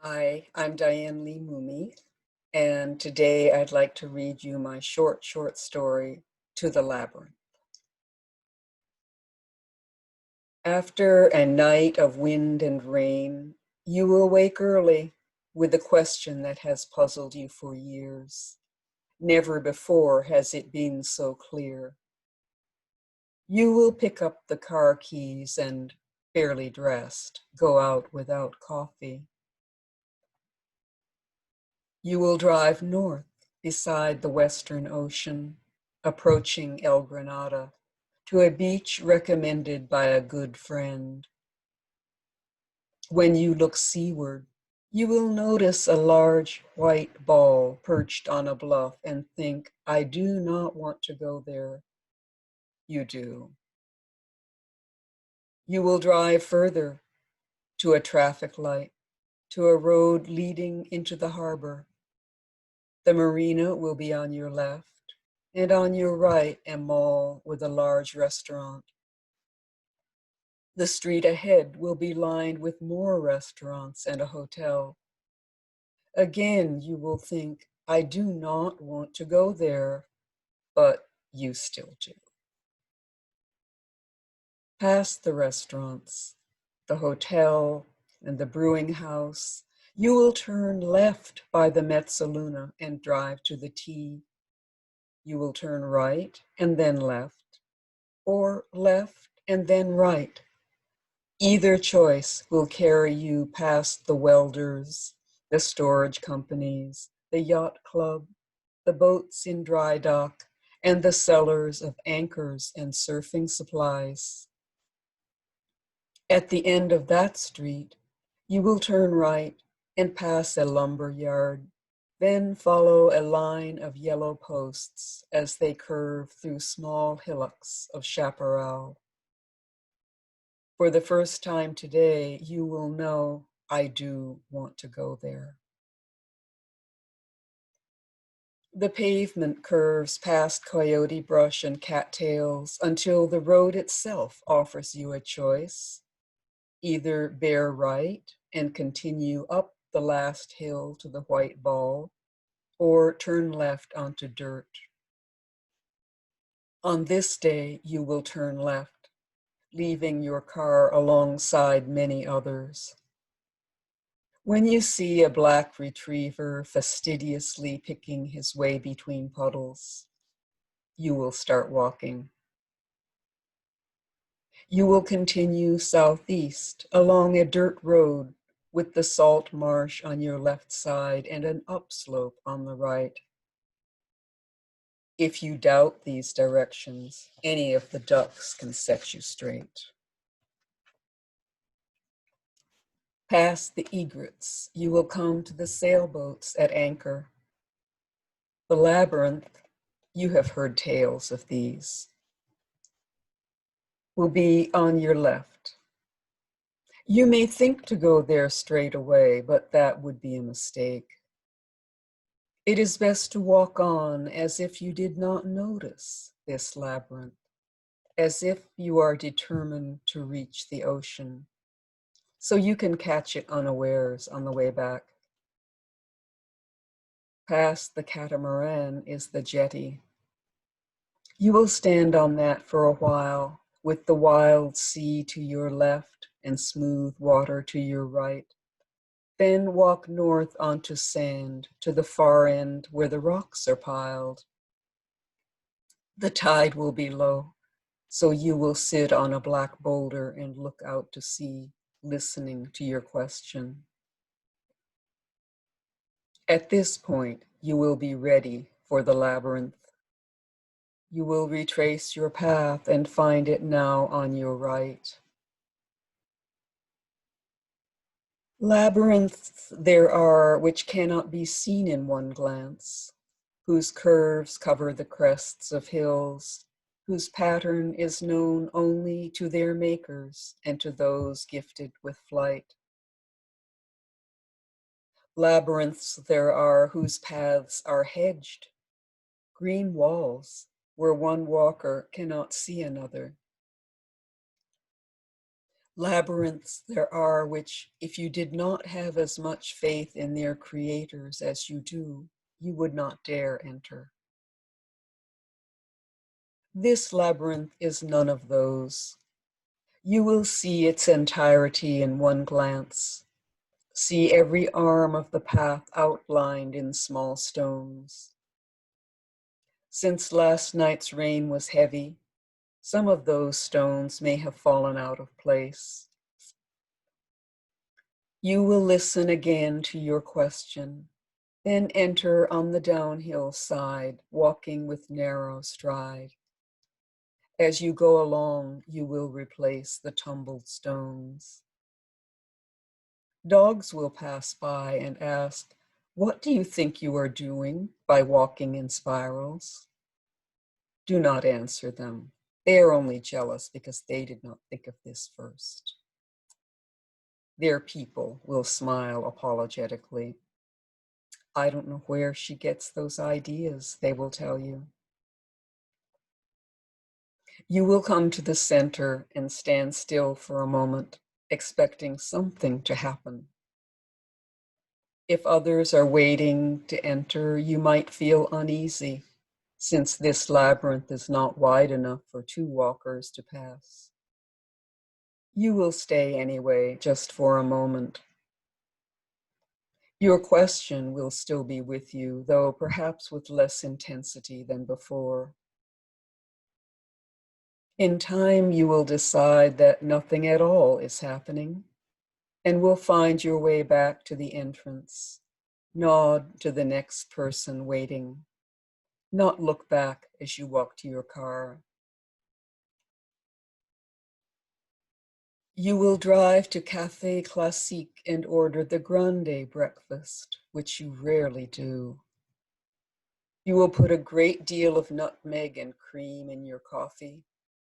Hi, I'm Diane Lee Moomey, and today I'd like to read you my short story, To the Labyrinth. After a night of wind and rain, you will wake early with a question that has puzzled you for years. Never before has it been so clear. You will pick up the car keys and, barely dressed, go out without coffee. You will drive north beside the Western Ocean, approaching El Granada, to a beach recommended by a good friend. When you look seaward, you will notice a large white ball perched on a bluff and think, I do not want to go there. You do. You will drive further to a traffic light, to a road leading into the harbor. The marina will be on your left, and on your right, a mall with a large restaurant. The street ahead will be lined with more restaurants and a hotel. Again, you will think, I do not want to go there, but you still do. Past the restaurants, the hotel, and the brewing house, you will turn left by the Mezzaluna and drive to the T. You will turn right and then left, or left and then right. Either choice will carry you past the welders, the storage companies, the yacht club, the boats in dry dock, and the sellers of anchors and surfing supplies. At the end of that street, you will turn right and pass a lumber yard, then follow a line of yellow posts as they curve through small hillocks of chaparral. For the first time today, you will know I do want to go there. The pavement curves past coyote brush and cattails until the road itself offers you a choice. Either bear right and continue up the last hill to the white ball, or turn left onto dirt. On this day, you will turn left, leaving your car alongside many others. When you see a black retriever fastidiously picking his way between puddles, you will start walking. You will continue southeast along a dirt road with the salt marsh on your left side and an upslope on the right. If you doubt these directions, any of the ducks can set you straight. Past the egrets, you will come to the sailboats at anchor. The Labyrinth, you have heard tales of these, will be on your left. You may think to go there straight away, but that would be a mistake. It is best to walk on as if you did not notice this labyrinth, as if you are determined to reach the ocean, so you can catch it unawares on the way back. Past the catamaran is the jetty. You will stand on that for a while, with the wild sea to your left and smooth water to your right. Then walk north onto sand to the far end where the rocks are piled. The tide will be low, so you will sit on a black boulder and look out to sea, listening to your question. At this point, you will be ready for the labyrinth. You will retrace your path and find it now on your right. Labyrinths there are which cannot be seen in one glance, whose curves cover the crests of hills, whose pattern is known only to their makers and to those gifted with flight. Labyrinths there are whose paths are hedged, green walls where one walker cannot see another. Labyrinths there are which, if you did not have as much faith in their creators as you do, you would not dare enter. This labyrinth is none of those. You will see its entirety in one glance. See every arm of the path outlined in small stones. Since last night's rain was heavy, some of those stones may have fallen out of place. You will listen again to your question, then enter on the downhill side, walking with narrow stride. As you go along, you will replace the tumbled stones. Dogs will pass by and ask, "What do you think you are doing by walking in spirals?" Do not answer them. They are only jealous because they did not think of this first. Their people will smile apologetically. "I don't know where she gets those ideas," they will tell you. You will come to the center and stand still for a moment, expecting something to happen. If others are waiting to enter, you might feel uneasy, since this labyrinth is not wide enough for two walkers to pass. You will stay anyway, just for a moment. Your question will still be with you, though perhaps with less intensity than before. In time, you will decide that nothing at all is happening, and will find your way back to the entrance. Nod to the next person waiting. Not look back as you walk to your car. You will drive to Café Classique and order the grande breakfast, which you rarely do. You will put a great deal of nutmeg and cream in your coffee,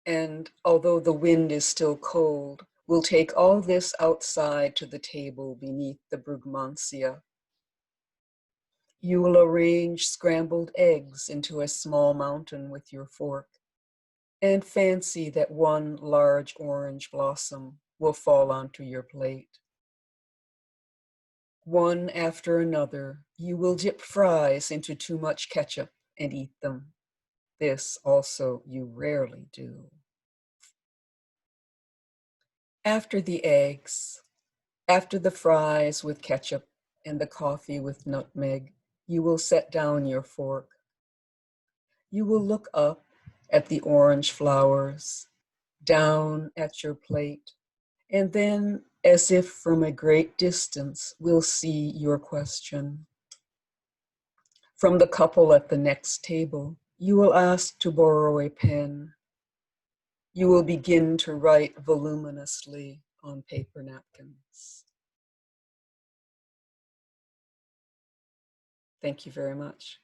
and although the wind is still cold, will take all this outside to the table beneath the brugmansia. You will arrange scrambled eggs into a small mountain with your fork, and fancy that one large orange blossom will fall onto your plate. One after another, you will dip fries into too much ketchup and eat them. This also you rarely do. After the eggs, after the fries with ketchup and the coffee with nutmeg, you will set down your fork. You will look up at the orange flowers, down at your plate, and then, as if from a great distance, will see your question. From the couple at the next table, you will ask to borrow a pen. You will begin to write voluminously on paper napkins. Thank you very much.